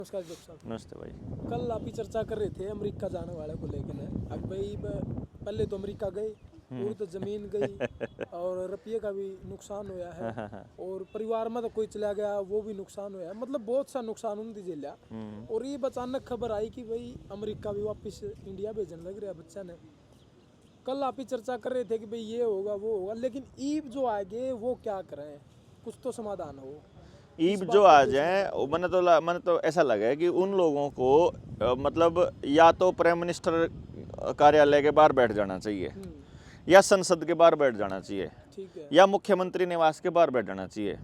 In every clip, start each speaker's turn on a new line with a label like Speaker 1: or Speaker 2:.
Speaker 1: नमस्कार जब साहब।
Speaker 2: नमस्ते भाई।
Speaker 1: कल आप ही चर्चा कर रहे थे अमेरिका जाने वाले को लेकर। अब भाई पहले तो अमेरिका गए, पूरी तो जमीन गई और रुपये का भी नुकसान हुआ है और परिवार में तो कोई चला गया वो भी नुकसान हुआ है। मतलब बहुत सा नुकसान उन्होंने झेला। और ये अचानक खबर आई कि भाई अमेरिका भी वापस इंडिया भेजने लग रहा बच्चा ने। कल आप ही चर्चा कर रहे थे कि भाई ये होगा वो होगा, लेकिन ईब जो आगे वो क्या करें, कुछ तो समाधान हो।
Speaker 2: ईब जो आ जाए मैंने तो ऐसा लगा है कि उन लोगों को मतलब या तो प्राइम मिनिस्टर कार्यालय के बाहर बैठ जाना चाहिए या संसद के बाहर बैठ जाना चाहिए,
Speaker 1: ठीक है,
Speaker 2: या मुख्यमंत्री निवास के बाहर बैठ जाना चाहिए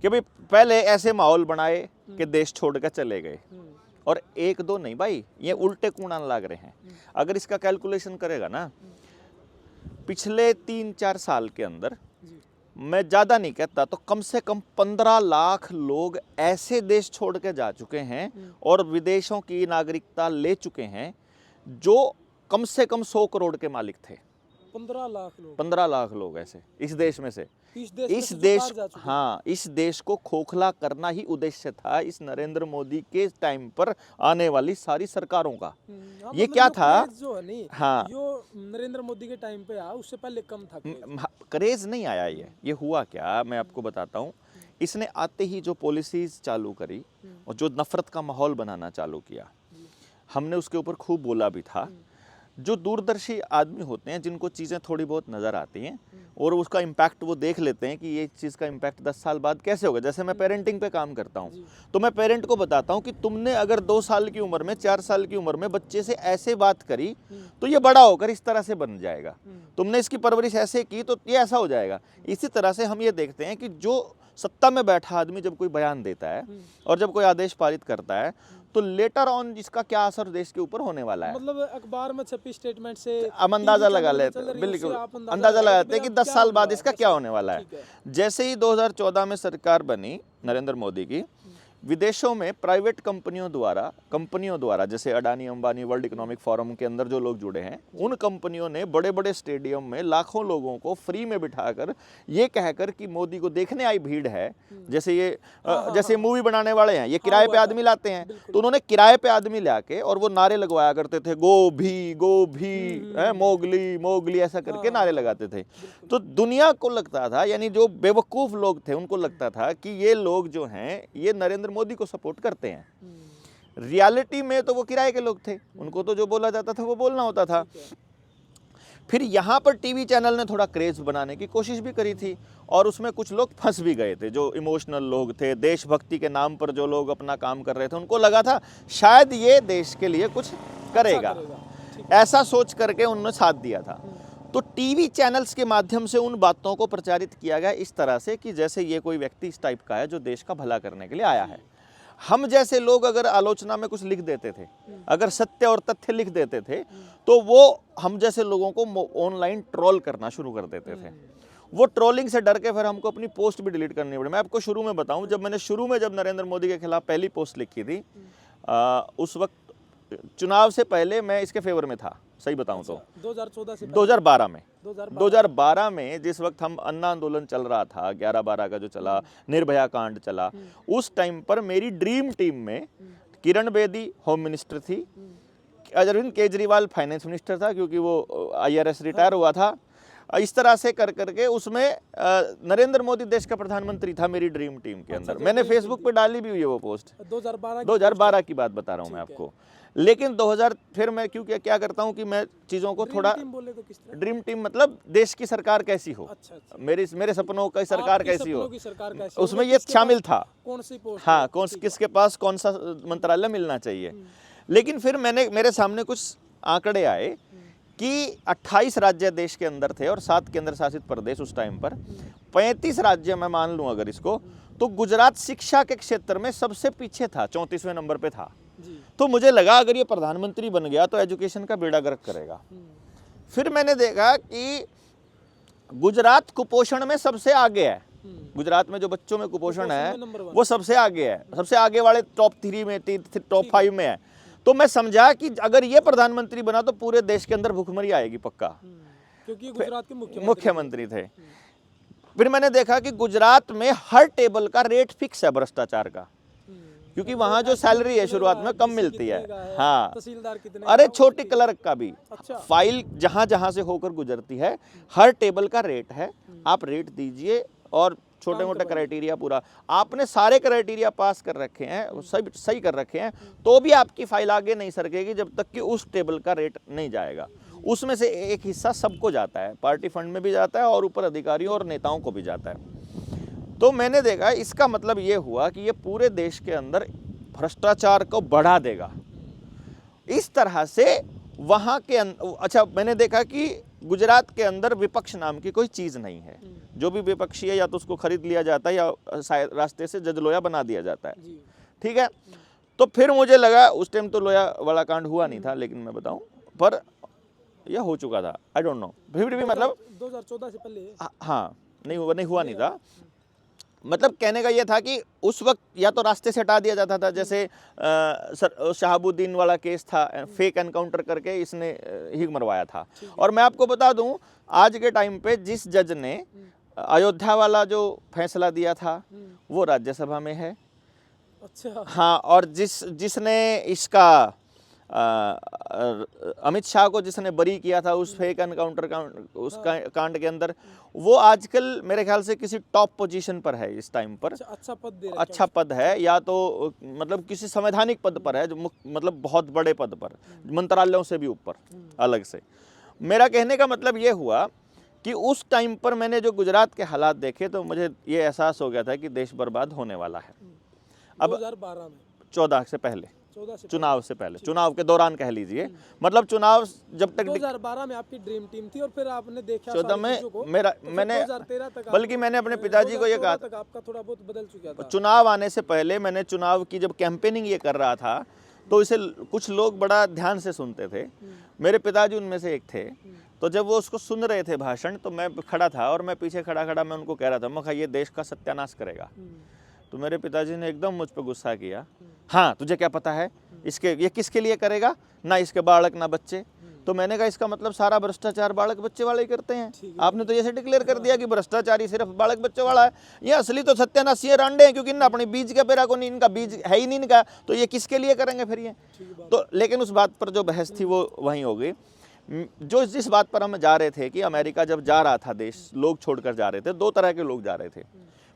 Speaker 2: कि भाई पहले ऐसे माहौल बनाए कि देश छोड़ कर चले गए। और एक दो नहीं भाई, ये उल्टे कूड़ान लाग रहे हैं। अगर इसका कैलकुलेशन करेगा ना, पिछले 3-4 साल के अंदर, मैं ज़्यादा नहीं कहता तो कम से कम 15 लाख लोग ऐसे देश छोड़ के जा चुके हैं और विदेशों की नागरिकता ले चुके हैं जो कम से कम 100 करोड़ के मालिक थे।
Speaker 1: 15 लाख लोग,
Speaker 2: 15 लाख लोग ऐसे इस देश में से।
Speaker 1: इस देश
Speaker 2: हाँ, इस देश को खोखला करना ही उद्देश्य था इस नरेंद्र मोदी के टाइम पर आने वाली सारी सरकारों का। ये
Speaker 1: मतलब
Speaker 2: क्या था
Speaker 1: जो है नहीं,
Speaker 2: हाँ,
Speaker 1: यो नरेंद्र मोदी के टाइम पे आया, उससे पहले कम था
Speaker 2: क्रेज नहीं आया। ये हुआ क्या, मैं आपको बताता हूँ। इसने आते ही जो पॉलिसीज चालू करी और जो नफरत का माहौल बनाना चालू किया, हमने उसके ऊपर खूब बोला भी था। जो दूरदर्शी आदमी होते हैं, जिनको चीज़ें थोड़ी बहुत नज़र आती हैं और उसका इम्पैक्ट वो देख लेते हैं कि ये चीज़ का इम्पैक्ट 10 साल बाद कैसे होगा। जैसे मैं पेरेंटिंग पे काम करता हूँ, तो मैं पेरेंट को बताता हूँ कि तुमने अगर 2 साल की उम्र में, 4 साल की उम्र में बच्चे से ऐसे बात करी तो ये बड़ा होकर इस तरह से बन जाएगा। तुमने इसकी परवरिश ऐसे की तो ये ऐसा हो जाएगा। इसी तरह से हम ये देखते हैं कि जो सत्ता में बैठा आदमी जब कोई बयान देता है और जब कोई आदेश पारित करता है तो लेटर ऑन इसका क्या असर देश के ऊपर होने वाला है।
Speaker 1: मतलब अखबार में छपी स्टेटमेंट से
Speaker 2: हम अंदाजा लगा लेते हैं, बिल्कुल अंदाजा लगाते हैं कि 10 साल बाद इसका क्या होने वाला है। जैसे ही 2014 में सरकार बनी नरेंद्र मोदी की, विदेशों में प्राइवेट कंपनियों द्वारा जैसे Adani Ambani, world economic forum के अंदर जो लोग जुड़े हैं, उन कंपनियों ने बड़े बड़े स्टेडियम में लाखों लोगों को फ्री में बिठाकर ये कहकर कि मोदी को देखने आई भीड़ है, जैसे मूवी बनाने वाले हैं, ये किराए पे आदमी लाते हैं, तो उन्होंने किराए पे आदमी लाके और वो नारे लगवाया करते थे, गो भी मोगली मोगली, ऐसा करके नारे लगाते थे। तो दुनिया को लगता था, यानी जो बेवकूफ लोग थे उनको लगता था कि ये लोग जो हैं ये नरेंद्र मोदी को सपोर्ट करते हैं। रियलिटी में तो वो किराए के लोग थे, उनको तो जो बोला जाता था वो बोलना होता था। फिर यहाँ पर टीवी चैनल ने थोड़ा क्रेज बनाने की कोशिश भी करी थी और उसमें कुछ लोग फंस भी गए थे, जो इमोशनल लोग थे, देशभक्ति के नाम पर जो लोग अपना काम कर रहे थे, उनको लगा था शायद ये देश के लिए कुछ करेगा, ऐसा सोच करके उन्होंने साथ दिया था। तो टीवी चैनल्स के माध्यम से उन बातों को प्रचारित किया गया इस तरह से कि जैसे ये कोई व्यक्ति इस टाइप का है जो देश का भला करने के लिए आया है। हम जैसे लोग अगर आलोचना में कुछ लिख देते थे, अगर सत्य और तथ्य लिख देते थे, तो वो हम जैसे लोगों को ऑनलाइन ट्रोल करना शुरू कर देते थे। वो ट्रोलिंग से डर के फिर हमको अपनी पोस्ट भी डिलीट करनी पड़ी। मैं आपको शुरू में बताऊं, जब नरेंद्र मोदी के खिलाफ पहली पोस्ट लिखी थी, उस वक्त चुनाव से पहले मैं इसके फेवर में था, सही बताऊं तो
Speaker 1: 2014 से
Speaker 2: 2012 में जिस वक्त हम अन्ना आंदोलन चल रहा था, 11-12 का जो चला, निर्भया कांड चला, उस टाइम पर मेरी ड्रीम टीम में किरण बेदी होम मिनिस्टर थी, अरविंद केजरीवाल फाइनेंस मिनिस्टर था क्योंकि वो IRS रिटायर हुआ था। इस तरह से कर करके उसमें नरेंद्र मोदी देश का प्रधानमंत्री था मेरी ड्रीम टीम के अंदर। मैंने फेसबुक पे डाली भी हुई है वो पोस्ट, 2012 की बात बता रहा हूँ मैं आपको। लेकिन 2000 फिर मैं क्या करता हूँ कि मैं चीज़ों को थोड़ा, ड्रीम टीम मतलब देश की सरकार कैसी हो, मेरे सपनों की सरकार कैसी हो, उसमें ये शामिल था।
Speaker 1: कौन सी पोस्ट,
Speaker 2: हाँ, किसके पास कौन सा मंत्रालय मिलना चाहिए। लेकिन फिर मेरे सामने कुछ आंकड़े आए कि 28 राज्य देश के अंदर थे और 7 केंद्र शासित प्रदेश उस टाइम पर। 35 राज्य मैं मान लूँ अगर इसको, तो गुजरात शिक्षा के क्षेत्र में सबसे पीछे था, 34वें नंबर पे था। तो मुझे लगा अगर ये प्रधानमंत्री बन गया तो एजुकेशन का बेड़ा गर्क करेगा। फिर मैंने देखा कि गुजरात कुपोषण में सबसे आगे है, गुजरात में जो बच्चों में कुपोषण है वो सबसे आगे है, सबसे आगे वाले टॉप 3 में, टॉप 5 में है। तो मैं समझा कि अगर ये प्रधानमंत्री बना तो पूरे देश के अंदर भूखमरी आएगी पक्का,
Speaker 1: क्योंकि गुजरात के
Speaker 2: मुख्यमंत्री थे। फिर मैंने देखा कि गुजरात में हर टेबल का रेट फिक्स है भ्रष्टाचार का, क्योंकि वहाँ जो सैलरी है शुरुआत में कम मिलती है। हाँ,
Speaker 1: तहसीलदार कितने,
Speaker 2: अरे छोटी क्लर्क का भी
Speaker 1: अच्छा,
Speaker 2: फाइल जहाँ जहाँ से होकर गुजरती है, हर टेबल का रेट है, आप रेट दीजिए और छोटे मोटे क्राइटेरिया पूरा, आपने सारे क्राइटेरिया पास कर रखे हैं, सही कर रखे हैं, तो भी आपकी फाइल आगे नहीं सरकेगी जब तक कि उस टेबल का रेट नहीं जाएगा। उसमें से एक हिस्सा सबको जाता है, पार्टी फंड में भी जाता है और ऊपर अधिकारियों और नेताओं को भी जाता है। तो मैंने देखा इसका मतलब ये हुआ कि ये पूरे देश के अंदर भ्रष्टाचार को बढ़ा देगा। इस तरह से वहाँ के अच्छा, मैंने देखा कि गुजरात के अंदर विपक्ष नाम की कोई चीज़ नहीं है। जो भी विपक्षी है या तो उसको खरीद लिया जाता है या रास्ते से जज लोया बना दिया जाता है, ठीक है। तो फिर मुझे लगा, उस टाइम तो लोया वाला कांड हुआ नहीं था, लेकिन मैं बताऊं, पर यह हो चुका था, आई डोंट नो, फिर भी मतलब
Speaker 1: 2014 से पहले,
Speaker 2: हाँ, नहीं हुआ नहीं था। मतलब कहने का ये था कि उस वक्त या तो रास्ते से हटा दिया जाता था, जैसे शहाबुद्दीन वाला केस था, फेक एनकाउंटर करके इसने ही मरवाया था। और मैं आपको बता दूं, आज के टाइम पे जिस जज ने अयोध्या वाला जो फैसला दिया था वो राज्यसभा में है।
Speaker 1: अच्छा,
Speaker 2: हाँ, और जिसने इसका अमित शाह को जिसने बरी किया था उस फेक एनकाउंटर कांड के अंदर, वो आजकल मेरे ख्याल से किसी टॉप पोजीशन पर है इस टाइम पर। अच्छा पद है, या तो मतलब किसी संवैधानिक पद पर है, जो मतलब बहुत बड़े पद पर, मंत्रालयों से भी ऊपर अलग से। मेरा कहने का मतलब ये हुआ कि उस टाइम पर मैंने जो गुजरात के हालात देखे तो मुझे ये एहसास हो गया था कि देश बर्बाद होने वाला है। अब
Speaker 1: 2012 में,
Speaker 2: 14 से पहले, चुनाव से पहले, चुनाव के दौरान कह लीजिए, मतलब चुनाव जब तक
Speaker 1: 2012 में आपकी ड्रीम टीम थी और फिर आपने देखा
Speaker 2: 14 में मैंने
Speaker 1: 2013 तक,
Speaker 2: बल्कि मैंने अपने पिताजी को ये कहा,
Speaker 1: आपका थोड़ा बहुत बदल चुका था।
Speaker 2: चुनाव आने से पहले मैंने चुनाव की जब कैंपेनिंग ये कर रहा था तो इसे कुछ लोग बड़ा ध्यान से सुनते थे, मेरे पिताजी उनमें से एक थे। तो जब वो उसको सुन रहे थे भाषण, तो मैं खड़ा था और मैं पीछे खड़ा मैं उनको कह रहा था, मैं ये देश का सत्यानाश करेगा। तो मेरे पिताजी ने एकदम मुझ पर गुस्सा किया, हाँ तुझे क्या पता है ये किसके लिए करेगा, ना इसके बालक ना बच्चे। तो मैंने कहा इसका मतलब सारा भ्रष्टाचार बालक बच्चे वाले ही करते हैं। आपने तो ऐसे डिक्लेयर कर दिया कि भ्रष्टाचारी सिर्फ बालक बच्चे वाला है। ये असली तो सत्यानाशी रांडे हैं, क्योंकि अपने बीज का पेरा को नहीं, इनका बीज है ही नहीं इनका, तो ये किसके लिए करेंगे फिर ये। तो लेकिन उस बात पर जो बहस थी वो वहीं हो गई। जो जिस बात पर हम जा रहे थे कि अमेरिका जब जा रहा था देश, लोग छोड़कर जा रहे थे, दो तरह के लोग जा रहे थे।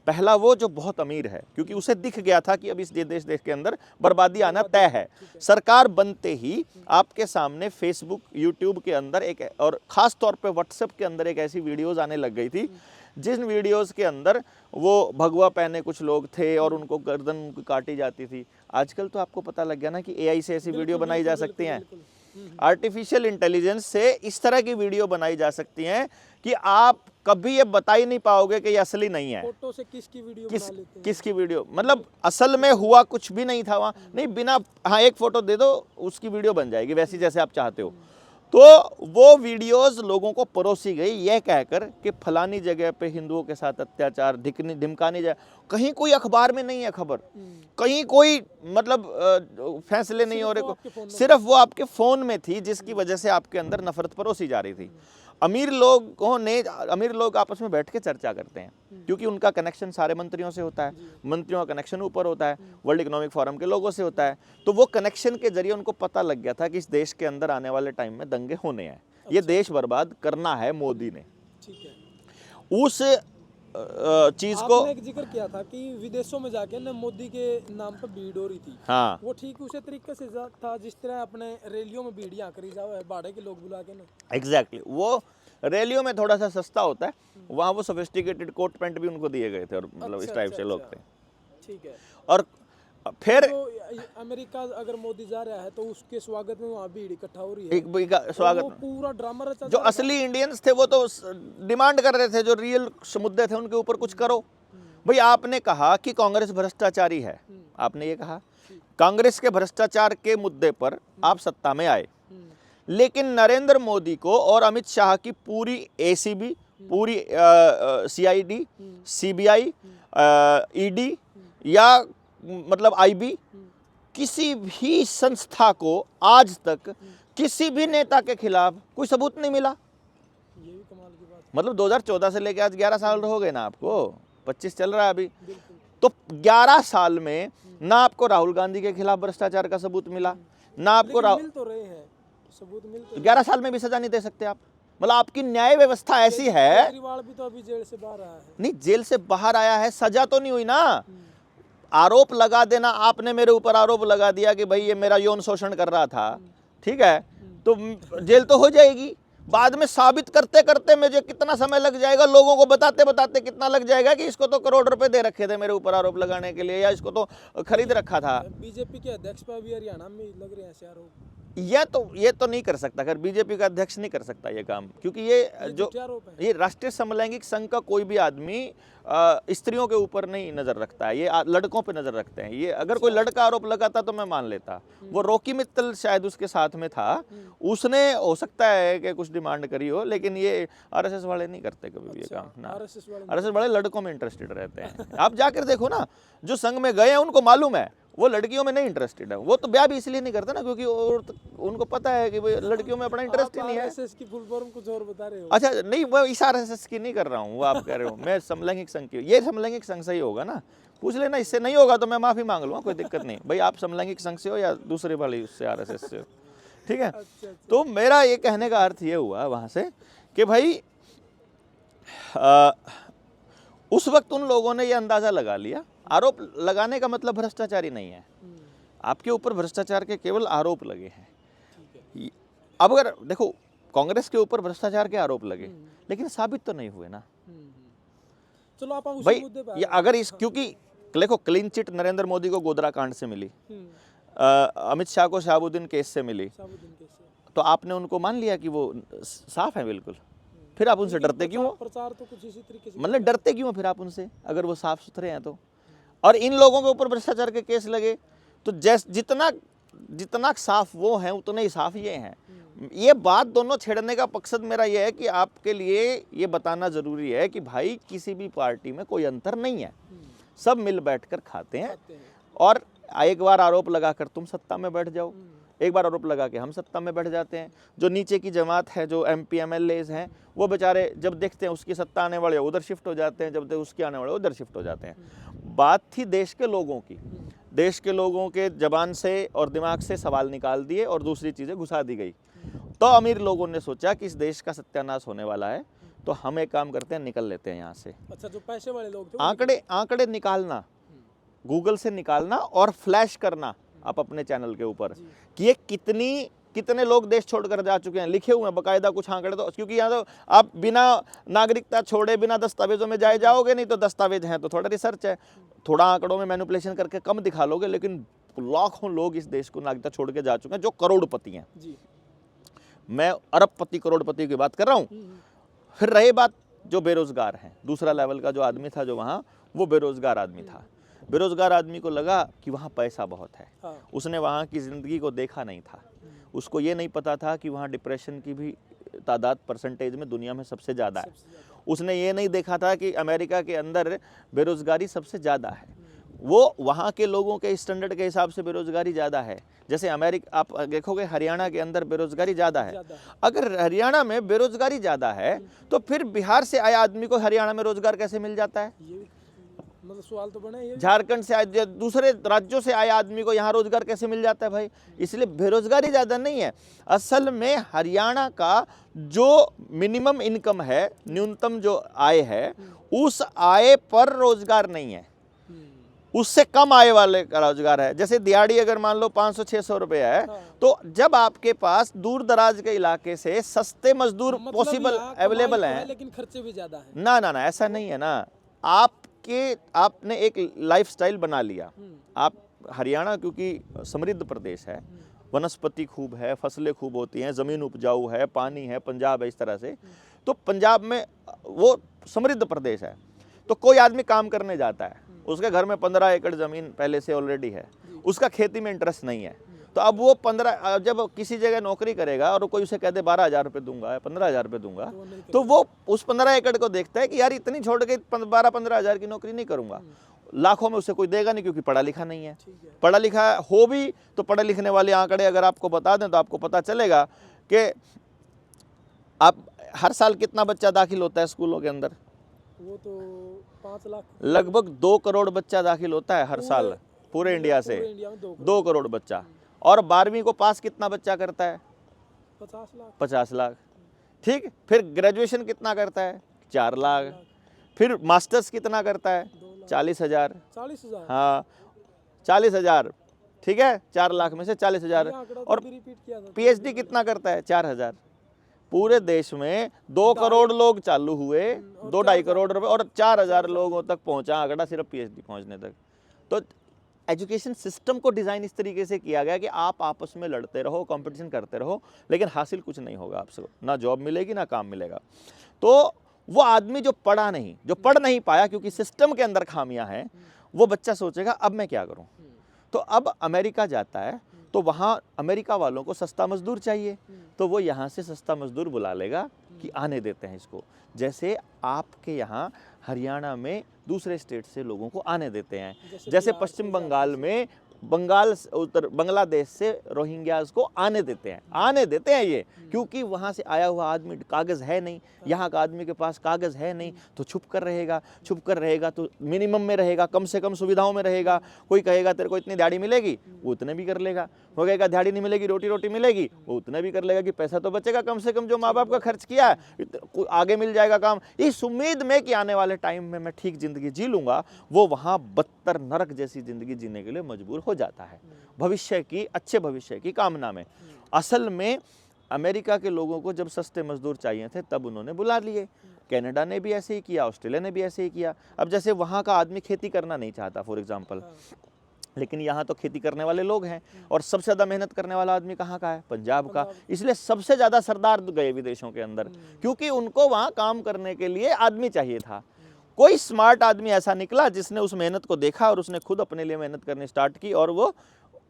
Speaker 2: पहला वो जो बहुत अमीर है, क्योंकि उसे दिख गया था कि अब इस देश के अंदर बर्बादी आना तय है। सरकार बनते ही आपके सामने फेसबुक, यूट्यूब के अंदर एक, और ख़ास तौर पे व्हाट्सएप के अंदर एक ऐसी वीडियोस आने लग गई थी जिन वीडियोस के अंदर वो भगवा पहने कुछ लोग थे और उनको गर्दन काटी जाती थी। आजकल तो आपको पता लग गया ना कि एआई से ऐसी वीडियो बनाई जा सकती हैं, आर्टिफिशियल इंटेलिजेंस से इस तरह की वीडियो बनाई जा सकती हैं कि आप कभी ये बता ही नहीं पाओगे कि ये असली नहीं है।
Speaker 1: फोटो से किसकी वीडियो
Speaker 2: किसकी वीडियो, मतलब असल में हुआ कुछ भी नहीं था वहाँ, नहीं बिना, हाँ एक फोटो दे दो उसकी वीडियो बन जाएगी वैसी जैसे आप चाहते हो। तो वो वीडियोस लोगों को परोसी गई यह कहकर कि फलानी जगह पे हिंदुओं के साथ अत्याचार, धिमकानी जाए। कहीं कोई अखबार में नहीं है खबर, कहीं कोई मतलब फैसले नहीं हो रहे, सिर्फ वो आपके फ़ोन में थी, जिसकी वजह से आपके अंदर नफरत परोसी जा रही थी। अमीर लोग आपस में बैठ के चर्चा करते हैं, क्योंकि उनका कनेक्शन सारे मंत्रियों से होता है, मंत्रियों का कनेक्शन ऊपर होता है, वर्ल्ड इकोनॉमिक फोरम के लोगों से होता है। तो वो कनेक्शन के जरिए उनको पता लग गया था कि इस देश के अंदर आने वाले टाइम में दंगे होने हैं, ये देश बर्बाद करना है मोदी ने। उस चीज को
Speaker 1: आपने एक जिक्र किया था कि विदेशों में जाके ना मोदी के नाम पर भीड़ हो रही थी,
Speaker 2: हाँ,
Speaker 1: वो ठीक उसी तरीके से था जिस तरह अपने रैलियों में भीड़ यहाँ करी जाओ है, भाड़े के लोग बुला के ना।
Speaker 2: एग्जैक्टली, वो रैलियों में थोड़ा सा सस्ता होता है, वहाँ वो सोफिस्टिकेटेड कोट पैंट भी उनको दिए गए थे और मतलब इस टाइप से लोग थे।
Speaker 1: ठीक है।
Speaker 2: और फिर
Speaker 1: तो अमेरिका अगर मोदी जा रहा है तो उसके स्वागत में वहाँ भीड़ इकट्ठा हो रही है,
Speaker 2: एक स्वागत,
Speaker 1: पूरा ड्रामा रचा।
Speaker 2: जो असली इंडियंस थे वो तो डिमांड कर रहे थे, जो रियल मुद्दे थे उनके ऊपर कुछ करो। भाई आपने कहा कि कांग्रेस भ्रष्टाचारी है, आपने ये कहा, कांग्रेस के भ्रष्टाचार के मुद्दे पर आप सत्ता में आए, लेकिन नरेंद्र मोदी को और अमित शाह की पूरी एसीबी, पूरी सीआईडी, सीबीआई, ईडी या मतलब आईबी, किसी भी संस्था को आज तक किसी भी नेता के खिलाफ कोई सबूत नहीं मिला।
Speaker 1: ये भी कमाल की बात।
Speaker 2: मतलब 2014 से लेकर आज 11 साल हो गए ना, आपको 25 चल रहा है अभी, तो 11 साल में ना आपको राहुल गांधी के खिलाफ भ्रष्टाचार का सबूत मिला, ना आपको
Speaker 1: मिल तो रहे हैं सबूत, मिल तो
Speaker 2: 11 साल में भी सजा नहीं दे सकते आप। मतलब आपकी न्याय व्यवस्था ऐसी है।
Speaker 1: केजरीवाल भी तो अभी जेल से बाहर आया है।
Speaker 2: नहीं, जेल से बाहर आया है, सजा तो नहीं हुई ना। आरोप लगा देना, आपने मेरे ऊपर आरोप लगा दिया कि भाई ये मेरा यौन शोषण कर रहा था, ठीक है, तो जेल तो हो जाएगी। बाद में साबित करते करते मुझे कितना समय लग जाएगा, लोगों को बताते बताते कितना लग जाएगा कि इसको तो करोड़ रुपए दे रखे थे मेरे ऊपर आरोप लगाने के लिए, या इसको तो खरीद रखा था।
Speaker 1: बीजेपी के अध्यक्ष पर भी हरियाणा में लग रहे हैं ऐसे आरोप।
Speaker 2: ये तो नहीं कर सकता, अगर बीजेपी का अध्यक्ष नहीं कर सकता ये काम, क्योंकि ये राष्ट्रीय समलैंगिक संघ का कोई भी आदमी स्त्रियों के ऊपर नहीं नजर रखता है, ये लड़कों पे नजर रखते हैं। ये अगर कोई लड़का आरोप लगाता तो मैं मान लेता, वो रॉकी मित्तल शायद उसके साथ में था, उसने हो सकता है कि कुछ डिमांड करी हो, लेकिन ये आरएसएस वाले नहीं करते कभी भी ये काम ना। आरएसएस वाले लड़कों में इंटरेस्टेड रहते हैं। आप जाकर देखो ना, जो संघ में गए हैं उनको मालूम है वो लड़कियों में नहीं इंटरेस्टेड है। वो तो ब्याह भी इसलिए नहीं करते ना क्योंकि उनको पता है कि भाई लड़कियों में अपना इंटरेस्ट ही नहीं है।
Speaker 1: आरएसएस की फुल फॉर्म कुछ और बता रहे हो।
Speaker 2: अच्छा नहीं, वो इस आरएसएस की नहीं कर रहा हूँ, वो आप कह रहे हो। मैं समलैंगिक संघ की, ये समलैंगिक संघ से ही होगा ना, पूछ लेना। इससे नहीं होगा तो मैं माफी मांग लूंगा, कोई दिक्कत नहीं। भाई आप समलैंगिक संघ से हो या दूसरे वाली उससे आरएसएस से हो, ठीक है। तो मेरा ये कहने का अर्थ ये हुआ वहां से कि भाई उस वक्त उन लोगों ने ये अंदाजा लगा लिया। आरोप लगाने का मतलब भ्रष्टाचारी नहीं है, आपके ऊपर भ्रष्टाचार के केवल आरोप लगे हैं। अब अगर देखो कांग्रेस के ऊपर भ्रष्टाचार के आरोप लगे लेकिन साबित तो नहीं हुए ना।
Speaker 1: चलो आप उसी
Speaker 2: भाई
Speaker 1: मुद्दे पे
Speaker 2: ये अगर इस, क्योंकि देखो क्लीन चिट नरेंद्र मोदी को गोधरा कांड से मिली, अमित शाह को शहाबुद्दीन केस से मिली, तो आपने उनको मान लिया कि वो साफ है बिल्कुल, फिर आप उनसे डरते क्यों हो?
Speaker 1: प्रचार तो कुछ इसी तरीके से,
Speaker 2: मतलब डरते क्यों फिर आप उनसे, अगर वो साफ सुथरे हैं तो। और इन लोगों के ऊपर भ्रष्टाचार के केस लगे तो जितना साफ वो हैं उतने ही साफ ये हैं। ये बात दोनों छेड़ने का मकसद मेरा ये है कि आपके लिए ये बताना जरूरी है कि भाई किसी भी पार्टी में कोई अंतर नहीं है, सब मिल बैठकर खाते हैं। और एक बार आरोप लगाकर तुम सत्ता में बैठ जाओ, एक बार आरोप लगा के हम सत्ता में बैठ जाते हैं। जो नीचे की जमात है, जो MP MLAs हैं, वो बेचारे जब देखते हैं उसकी सत्ता आने वाले उधर शिफ्ट हो जाते हैं, जब उसके आने वाले उधर शिफ्ट हो जाते हैं। बात थी देश के लोगों की, देश के लोगों के जबान से और दिमाग से सवाल निकाल दिए और दूसरी चीज़ें घुसा दी गई। तो अमीर लोगों ने सोचा कि इस देश का सत्यानाश होने वाला है, तो हम एक काम करते हैं, निकल लेते हैं यहाँ से।
Speaker 1: अच्छा, जो पैसे वाले लोग थे,
Speaker 2: आंकड़े निकालना, गूगल से निकालना और फ्लैश करना आप अपने चैनल के ऊपर कि ये कितने लोग देश छोड़कर जा चुके हैं, लिखे हुए हैं बकायदा कुछ आंकड़े। तो क्योंकि यहाँ तो आप बिना नागरिकता छोड़े बिना दस्तावेजों में जाओगे नहीं, तो दस्तावेज हैं तो थोड़ा रिसर्च है, थोड़ा आंकड़ों में मैनिपुलेशन करके कम दिखा लोगे, लेकिन लाखों लोग इस देश को नागरिकता छोड़ के जा चुके हैं जो करोड़पति हैं। मैं अरबपति करोड़पति की बात कर रहा हूँ। फिर रही बात जो बेरोजगार हैं, दूसरा लेवल का जो आदमी था जो वहाँ, वो बेरोजगार आदमी था। बेरोजगार आदमी को लगा कि वहाँ पैसा बहुत है, उसने वहाँ की ज़िंदगी को देखा नहीं था, उसको ये नहीं पता था कि वहाँ डिप्रेशन की भी तादाद परसेंटेज में दुनिया में सबसे ज़्यादा है। उसने ये नहीं देखा था कि अमेरिका के अंदर बेरोजगारी सबसे ज़्यादा है। वो वहाँ के लोगों के स्टैंडर्ड के हिसाब से बेरोजगारी ज़्यादा है। जैसे अमेरिका आप देखोगे हरियाणा के अंदर बेरोजगारी ज़्यादा है। अगर हरियाणा में बेरोजगारी ज़्यादा है तो फिर बिहार से आए आदमी को हरियाणा में रोजगार कैसे मिल जाता है?
Speaker 1: मतलब सवाल तो बना है।
Speaker 2: झारखंड से आए, दूसरे राज्यों से आए आदमी को यहाँ रोजगार कैसे मिल जाता है भाई? इसलिए बेरोजगारी ज़्यादा नहीं है। असल में हरियाणा का जो मिनिमम इनकम है, न्यूनतम जो आय है, उस आय पर रोजगार नहीं है, उससे कम आय वाले का रोजगार है। जैसे दिहाड़ी अगर मान लो 500-600 रुपये है, तो जब आपके पास दूर दराज के इलाके से सस्ते मजदूर पॉसिबल अवेलेबल हैं,
Speaker 1: लेकिन खर्चे भी ज्यादा हैं।
Speaker 2: ना ऐसा नहीं है ना। आपने एक लाइफस्टाइल बना लिया। आप हरियाणा क्योंकि समृद्ध प्रदेश है, वनस्पति खूब है, फसलें खूब होती हैं, ज़मीन उपजाऊ है, पानी है, पंजाब है इस तरह से, तो पंजाब में वो समृद्ध प्रदेश है। तो कोई आदमी काम करने जाता है, उसके घर में 15 एकड़ ज़मीन पहले से ऑलरेडी है, उसका खेती में इंटरेस्ट नहीं है, तो अब वो 15 जब किसी जगह नौकरी करेगा और कोई उसे कह दे 12,000 रुपये दूंगा या 15,000 रुपये दूंगा, तो वो उस 15 एकड़ को देखता है कि यार इतनी छोड़ के 12-15 हज़ार की नौकरी नहीं करूंगा। लाखों में उसे कोई देगा नहीं क्योंकि पढ़ा लिखा नहीं है। पढ़ा लिखा हो भी तो पढ़े लिखने वाले आंकड़े अगर आपको बता दें तो आपको पता चलेगा कि आप हर साल कितना बच्चा दाखिल होता है स्कूलों के अंदर?
Speaker 1: वो तो 5 लाख,
Speaker 2: लगभग 2 करोड़ बच्चा दाखिल होता है हर साल। पूरे इंडिया से
Speaker 1: पूरे इंडिया में 2 करोड़।
Speaker 2: 2 करोड़ बच्चा। और 12वीं को पास कितना बच्चा करता है?
Speaker 1: 50 लाख।
Speaker 2: 50 लाख। ठीक, फिर ग्रेजुएशन कितना करता है? 4 लाख। फिर मास्टर्स कितना करता है? 40,000।
Speaker 1: 40,000।
Speaker 2: हाँ 40,000, ठीक है, 4 लाख में से 40,000। और पीएचडी कितना करता है? 4,000। पूरे देश में 2 करोड़ लोग चालू हुए, 2-2.5 करोड़ रुपए, और 4,000 लोगों तक पहुंचा आंकड़ा सिर्फ पीएचडी पहुंचने तक। तो एजुकेशन सिस्टम को डिज़ाइन इस तरीके से किया गया कि आप आपस में लड़ते रहो, कंपटीशन करते रहो, लेकिन हासिल कुछ नहीं होगा आपसे, ना जॉब मिलेगी ना काम मिलेगा। तो वो आदमी जो पढ़ा नहीं, जो पढ़ नहीं पाया क्योंकि सिस्टम के अंदर खामियां हैं, वो बच्चा सोचेगा अब मैं क्या करूं। तो अब अमेरिका जाता है तो वहाँ अमेरिका वालों को सस्ता मजदूर चाहिए, तो वो यहाँ से सस्ता मजदूर बुला लेगा कि आने देते हैं इसको। जैसे आपके यहाँ हरियाणा में दूसरे स्टेट से लोगों को आने देते हैं, जैसे पश्चिम बंगाल में बांग्लादेश से रोहिंग्यास को आने देते हैं ये, क्योंकि वहाँ से आया हुआ आदमी कागज़ है नहीं, यहाँ का आदमी के पास कागज़ है नहीं, तो छुप कर रहेगा तो मिनिमम में रहेगा, कम से कम सुविधाओं में रहेगा। कोई कहेगा तेरे को इतनी दिहाड़ी मिलेगी, वो उतने भी कर लेगा। वो कहेगा दिहाड़ी नहीं मिलेगी, रोटी मिलेगी, वो उतने भी कर लेगा कि पैसा तो बचेगा कम से कम, जो माँ बाप का खर्च किया है आगे मिल जाएगा काम, इस उम्मीद में कि आने वाले टाइम में मैं ठीक जिंदगी जी लूँगा। वो वहाँ बदतर नरक जैसी जिंदगी जीने के लिए मजबूर हो जाता है, भविष्य की, अच्छे भविष्य की कामना में। असल में अमेरिका के लोगों को जब सस्ते मजदूर चाहिए थे तब उन्होंने बुला लिए। कनाडा ने भी ऐसे ही किया, ऑस्ट्रेलिया ने भी ऐसे ही किया। अब जैसे वहाँ का आदमी खेती करना नहीं चाहता फॉर एग्जाम्पल, लेकिन यहाँ तो खेती करने वाले लोग हैं, और सबसे ज़्यादा मेहनत करने वाला आदमी कहाँ का है? पंजाब का। इसलिए सबसे ज़्यादा सरदार गए विदेशों के अंदर, क्योंकि उनको वहाँ काम करने के लिए आदमी चाहिए था। कोई स्मार्ट आदमी ऐसा निकला जिसने उस मेहनत को देखा और उसने खुद अपने लिए मेहनत करनी स्टार्ट की, और वो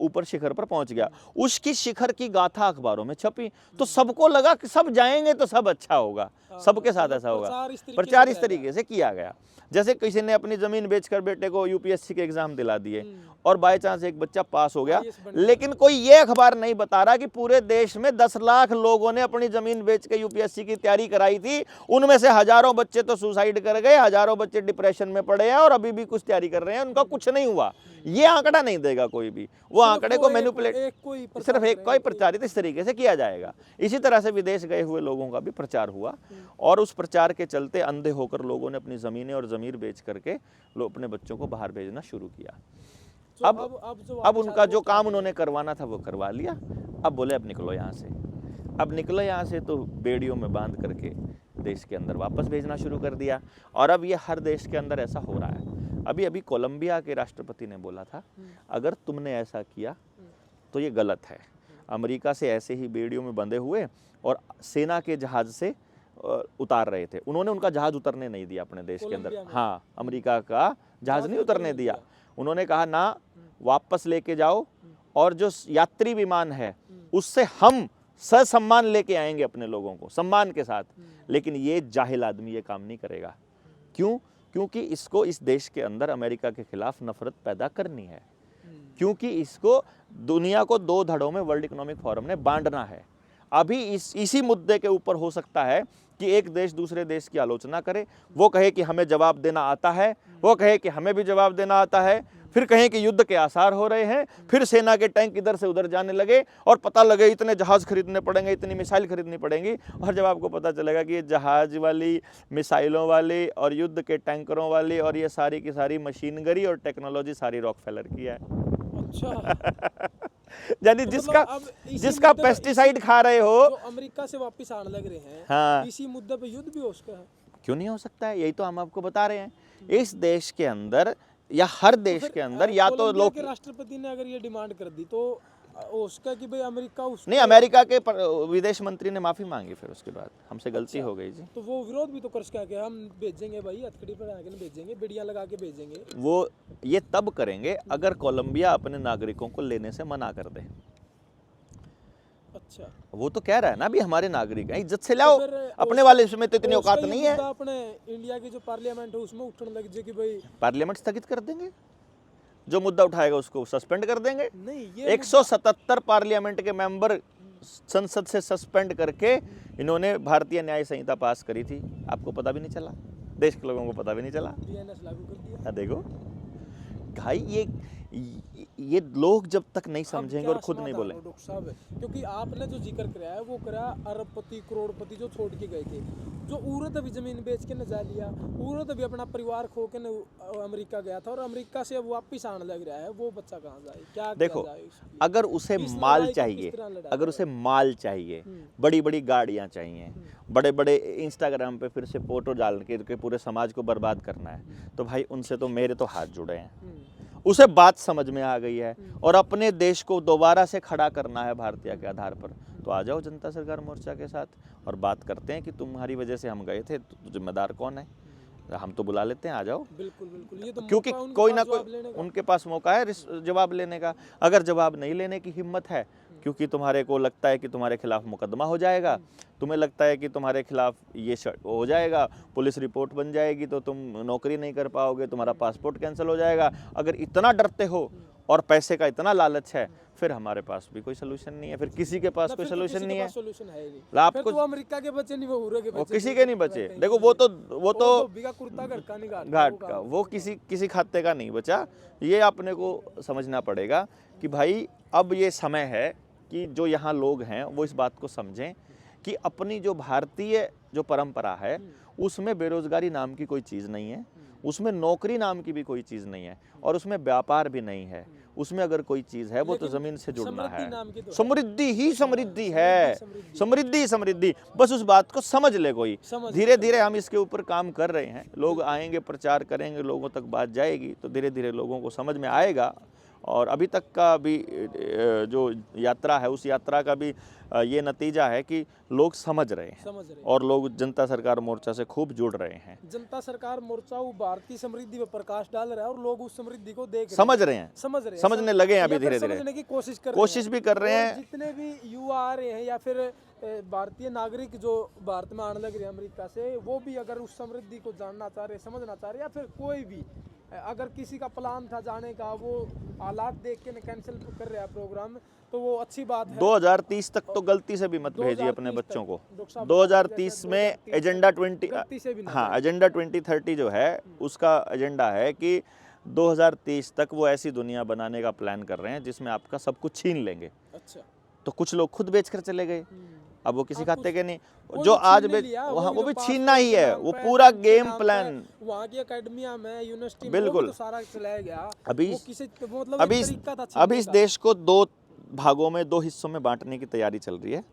Speaker 2: ऊपर शिखर पर पहुंच गया। उसकी शिखर की गाथा अखबारों में छपी, तो सबको लगा कि सब जाएंगे तो सब अच्छा होगा, सबके साथ ऐसा होगा। प्रचार इस तरीके से किया गया। जैसे किसी ने अपनी जमीन बेचकर बेटे को यूपीएससी के एग्जाम दिला दिए और बाय चांस एक बच्चा पास हो गया, लेकिन कोई ये अखबार नहीं बता रहा कि पूरे देश में 10 लाख लोगों ने अपनी जमीन बेच के यूपीएससी की तैयारी कराई थी, उनमें से हजारों बच्चे तो सुसाइड कर गए, हजारों बच्चे डिप्रेशन में पड़े हैं और अभी भी कुछ तैयारी कर रहे हैं, उनका कुछ नहीं हुआ। ये आंकड़ा नहीं देगा कोई भी, वो आंकड़े को मैनिपुलेट, सिर्फ एक कोई प्रचारित इस तरीके से किया जाएगा। इसी तरह से विदेश गए हुए लोगों का भी प्रचार हुआ, और उस प्रचार के चलते अंधे होकर लोगों ने अपनी जमीनें और जमीर बेच करके लोग अपने बच्चों को बाहर भेजना शुरू किया। अब उनका जो काम उन्होंने करवाना था वो करवा लिया। अब बोले अब निकलो यहाँ से, अब निकलो यहाँ से, तो बेड़ियों में बांध करके देश के अंदर वापस भेजना शुरू कर दिया। और अब ये हर देश के अंदर ऐसा हो रहा है। अभी कोलंबिया के राष्ट्रपति ने बोला था, अगर तुमने ऐसा किया तो ये गलत है। अमेरिका से ऐसे ही बेड़ियों में बंधे हुए और सेना के जहाज से उतार रहे थे, उन्होंने उनका जहाज उतरने नहीं दिया अपने देश के अंदर। हाँ, अमेरिका का जहाज नहीं उतरने दिया। उन्होंने कहा ना, वापस लेके जाओ, और जो यात्री विमान है उससे हम ससम्मान लेके आएंगे अपने लोगों को, सम्मान के साथ। लेकिन ये जाहिल आदमी ये काम नहीं करेगा। क्यों? क्योंकि इसको इस देश के अंदर अमेरिका के खिलाफ नफरत पैदा करनी है, क्योंकि इसको दुनिया को 2 धड़ों में वर्ल्ड इकोनॉमिक फोरम ने बांटना है। अभी इसी मुद्दे के ऊपर हो सकता है कि एक देश दूसरे देश की आलोचना करे, वो कहे कि हमें जवाब देना आता है, वो कहे कि हमें भी जवाब देना आता है, फिर कहें कि युद्ध के आसार हो रहे हैं, फिर सेना के टैंक इधर से उधर जाने लगे, और पता लगे इतने जहाज खरीदने पड़ेंगे, इतनी मिसाइल खरीदनी पड़ेंगी, और जब आपको पता चलेगा कि ये जहाज वाली, मिसाइलों वाली और युद्ध के टैंकरों वाली और ये सारी की सारी मशीनगरी और टेक्नोलॉजी सारी रॉकफेलर की है।
Speaker 1: अच्छा।
Speaker 2: यानी जिसका पेस्टिसाइड खा रहे हो,
Speaker 1: जो अमेरिका से वापस आने लग रहे हैं,
Speaker 2: हाँ,
Speaker 1: इसी मुद्दे पे युद्ध भी हो सकता है।
Speaker 2: क्यों नहीं हो सकता है? यही तो हम आपको बता रहे हैं। इस देश के अंदर या हर देश के अंदर या तो लोग,
Speaker 1: राष्ट्रपति ने अगर ये डिमांड कर दी तो उसका कि भाई अमेरिका
Speaker 2: नहीं, अमेरिका के विदेश मंत्री ने माफी मांगी, फिर उसके बाद हमसे गलती हो गई जी।
Speaker 1: तो वो विरोध भी तो कर सका कि हम भेजेंगे भाई, हथकड़ी पर आके भेजेंगे, बिड़िया लगा के भेजेंगे।
Speaker 2: वो ये तब करेंगे अगर कोलंबिया अपने नागरिकों को लेने से मना कर दे।
Speaker 1: अच्छा,
Speaker 2: वो तो कह रहा है ना, भी हमारे नागरिक हैं, इज्जत से लाओ, अपने वाले इसमें तो इतनी औकात नहीं है।
Speaker 1: अपने इंडिया की जो पार्लियामेंट है उसमें उठने लग जाए कि भाई
Speaker 2: पार्लियामेंट स्थगित कर देंगे, जो मुद्दा उठाएगा उसको सस्पेंड कर देंगे।
Speaker 1: नहीं, ये
Speaker 2: 177 पार्लियामेंट के मेंबर संसद से सस्पेंड करके इन्होंने भारतीय न्याय संहिता पास करी थी, आपको पता भी नहीं चला, देश के लोगों को पता भी नहीं चला।
Speaker 1: बीएनएस लागू कर दिया।
Speaker 2: देखो भाई, ये लोग जब तक नहीं
Speaker 1: अब
Speaker 2: समझेंगे
Speaker 1: क्या
Speaker 2: और खुद नहीं
Speaker 1: समाधान
Speaker 2: बोले।
Speaker 1: हो डॉक्टर साहब, क्योंकि आपने जो जिक्र कराया है वो कराया अरबपति करोड़पति जो छोड़ के गए थे, जो औरत अभी जमीन बेच के न जा लिया, औरत अभी अपना परिवार खो के न अमेरिका गया था और अमेरिका से अब वापिस आने लग रहा है, वो बच्चा कहाँ जाए, क्या
Speaker 2: देखो,
Speaker 1: किया जाए उसके लिए?
Speaker 2: अगर उसे
Speaker 1: इस
Speaker 2: माल
Speaker 1: लड़ाई को
Speaker 2: चाहिए,
Speaker 1: किस तरह लड़ा
Speaker 2: अगर
Speaker 1: जाए?
Speaker 2: उसे माल चाहिए, बड़ी बड़ी गाड़ियां चाहिए, बड़े बड़े इंस्टाग्राम पे फिर से फोटो डाल के पूरे समाज को बर्बाद करना है, तो भाई उनसे तो मेरे तो हाथ जुड़े हैं। उसे बात समझ में आ गई है और अपने देश को दोबारा से खड़ा करना है भारतीय के आधार पर, तो आ जाओ जनता सरकार मोर्चा के साथ और बात करते हैं कि तुम्हारी वजह से हम गए थे, तो जिम्मेदार कौन है, हम तो बुला लेते हैं, आ जाओ।
Speaker 1: बिल्कुल बिल्कुल, ये तो
Speaker 2: क्योंकि
Speaker 1: मौका उनके
Speaker 2: कोई ना
Speaker 1: पास
Speaker 2: कोई
Speaker 1: जवाब लेने का।
Speaker 2: उनके पास मौका है जवाब लेने का। अगर जवाब नहीं लेने की हिम्मत है, क्योंकि तुम्हारे को लगता है कि तुम्हारे खिलाफ मुकदमा हो जाएगा, तुम्हें लगता है कि तुम्हारे खिलाफ ये हो जाएगा, पुलिस रिपोर्ट बन जाएगी, तो तुम नौकरी नहीं कर पाओगे, तुम्हारा पासपोर्ट कैंसिल हो जाएगा, अगर इतना डरते हो और पैसे का इतना लालच है, फिर हमारे पास भी कोई सोल्यूशन नहीं है, फिर किसी के पास कोई सोल्यूशन नहीं है।
Speaker 1: सॉल्यूशन है ही नहीं।
Speaker 2: आपको
Speaker 1: फिर तो अमेरिका के बच्चे नहीं, वो उरे के
Speaker 2: वो
Speaker 1: बच्चे,
Speaker 2: किसी के नहीं बचे। देखो वो तो
Speaker 1: बिगा कुर्ता घर का नहीं
Speaker 2: घाट का, वो किसी खाते का नहीं बचा। ये अपने को समझना पड़ेगा कि भाई अब ये समय है कि जो यहाँ लोग हैं वो इस बात को समझें कि अपनी जो भारतीय जो परंपरा है उसमें बेरोजगारी नाम की कोई चीज़ नहीं है, उसमें नौकरी नाम की भी कोई चीज़ नहीं है, और उसमें व्यापार भी नहीं है। उसमें अगर कोई चीज़ है वो तो ज़मीन से जुड़ना है। समृद्धि ही समृद्धि है, समृद्धि समृद्धि, बस उस बात को समझ ले कोई। धीरे धीरे हम इसके ऊपर काम कर रहे हैं, लोग आएंगे, प्रचार करेंगे, लोगों तक बात जाएगी, तो धीरे धीरे लोगों को समझ में आएगा। और अभी तक का भी जो यात्रा है उस यात्रा का भी ये नतीजा है कि लोग समझ रहे हैं और लोग जनता सरकार मोर्चा से खूब जुड़ रहे हैं।
Speaker 1: जनता सरकार मोर्चा वो भारतीय समृद्धि पर प्रकाश डाल रहा है और लोग उस समृद्धि को देख
Speaker 2: समझ रहे हैं, समझने लगे हैं, अभी धीरे धीरे
Speaker 1: समझने की
Speaker 2: कोशिश भी कर रहे हैं।
Speaker 1: जितने भी युवा आ रहे हैं या फिर भारतीय नागरिक जो भारत में आने लग रहे हैं अमेरिका से, वो भी अगर उस समृद्धि को जानना चाह रहे, समझना चाह रहे, या फिर कोई भी अगर किसी का प्लान था जाने का, वो हालात देख के कैंसिल कर रहा है प्रोग्राम, तो वो अच्छी बात है।
Speaker 2: 2030 तक तो गलती से भी मत भेजिए अपने बच्चों को। 2030 में एजेंडा 20, हाँ, एजेंडा 2030 जो है उसका एजेंडा है कि 2030 तक वो ऐसी दुनिया बनाने का प्लान कर रहे हैं जिसमें आपका सब कुछ छीन लेंगे।
Speaker 1: अच्छा,
Speaker 2: तो कुछ लोग खुद बेच कर चले गए, अब वो किसी खाते के नहीं, जो आज वो भी छीनना ही है, वो पूरा गेम प्लान
Speaker 1: वहाँ की एकेडमिया में, यूनिवर्सिटी में,
Speaker 2: बिल्कुल
Speaker 1: तो सारा चलाया गया।
Speaker 2: अभी इस देश को 2 भागों में, 2 हिस्सों में बांटने की तैयारी चल रही है।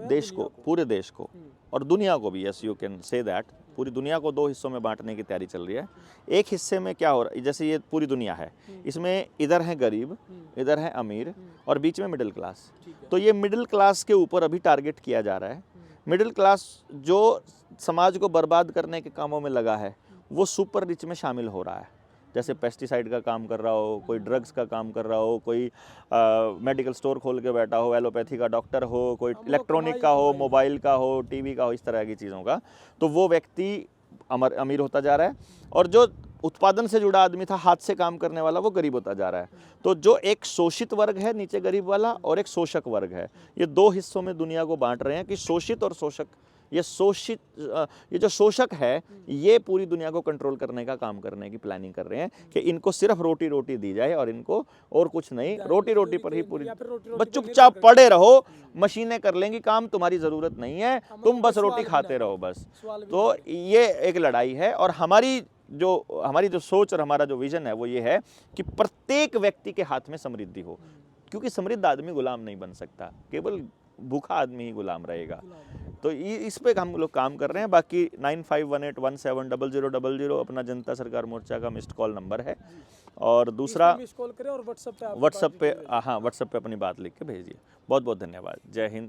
Speaker 2: देश को, पूरे देश को और दुनिया को भी, yes you can say that, पूरी दुनिया को 2 हिस्सों में बांटने की तैयारी चल रही है। एक हिस्से में क्या हो रहा है, जैसे ये पूरी दुनिया है, इसमें इधर है गरीब, इधर है अमीर और बीच में मिडिल क्लास। तो ये मिडिल क्लास के ऊपर अभी टारगेट किया जा रहा है। मिडिल क्लास जो समाज को बर्बाद करने के कामों में लगा है वो सुपर रिच में शामिल हो रहा है। जैसे पेस्टिसाइड का काम कर रहा हो, कोई ड्रग्स का काम कर रहा हो, कोई मेडिकल स्टोर खोल के बैठा हो, एलोपैथी का डॉक्टर हो, कोई इलेक्ट्रॉनिक का हो, मोबाइल का हो, टीवी का हो, इस तरह की चीज़ों का, तो वो व्यक्ति अमीर होता जा रहा है। और जो उत्पादन से जुड़ा आदमी था, हाथ से काम करने वाला, वो गरीब होता जा रहा है। तो जो एक शोषित वर्ग है नीचे गरीब वाला, और एक शोषक वर्ग है, ये 2 हिस्सों में दुनिया को बांट रहे हैं कि शोषित और शोषक। ये जो शोषक है ये पूरी दुनिया को कंट्रोल करने का काम करने की प्लानिंग कर रहे हैं कि इनको सिर्फ रोटी दी जाए और इनको और कुछ नहीं, रोटी पर ही पूरी, बस चुपचाप पड़े रहो, मशीनें कर लेंगी काम, तुम्हारी जरूरत नहीं है, तुम बस रोटी खाते रहो बस। तो ये एक लड़ाई है और हमारी जो सोच और हमारा जो विजन है वो ये है कि प्रत्येक व्यक्ति के हाथ में समृद्धि हो, क्योंकि समृद्ध आदमी गुलाम नहीं बन सकता, केवल भूखा आदमी ही गुलाम रहेगा। तो इस पे हम लोग काम कर रहे हैं। बाकी 9518170000 अपना जनता सरकार मोर्चा का मिस्ड कॉल नंबर है। और दूसरा
Speaker 1: मिस्ड कॉल करें और व्हाट्सएप पे
Speaker 2: व्हाट्सएप पे अपनी बात लिख के भेजिए। बहुत बहुत धन्यवाद। जय हिंद।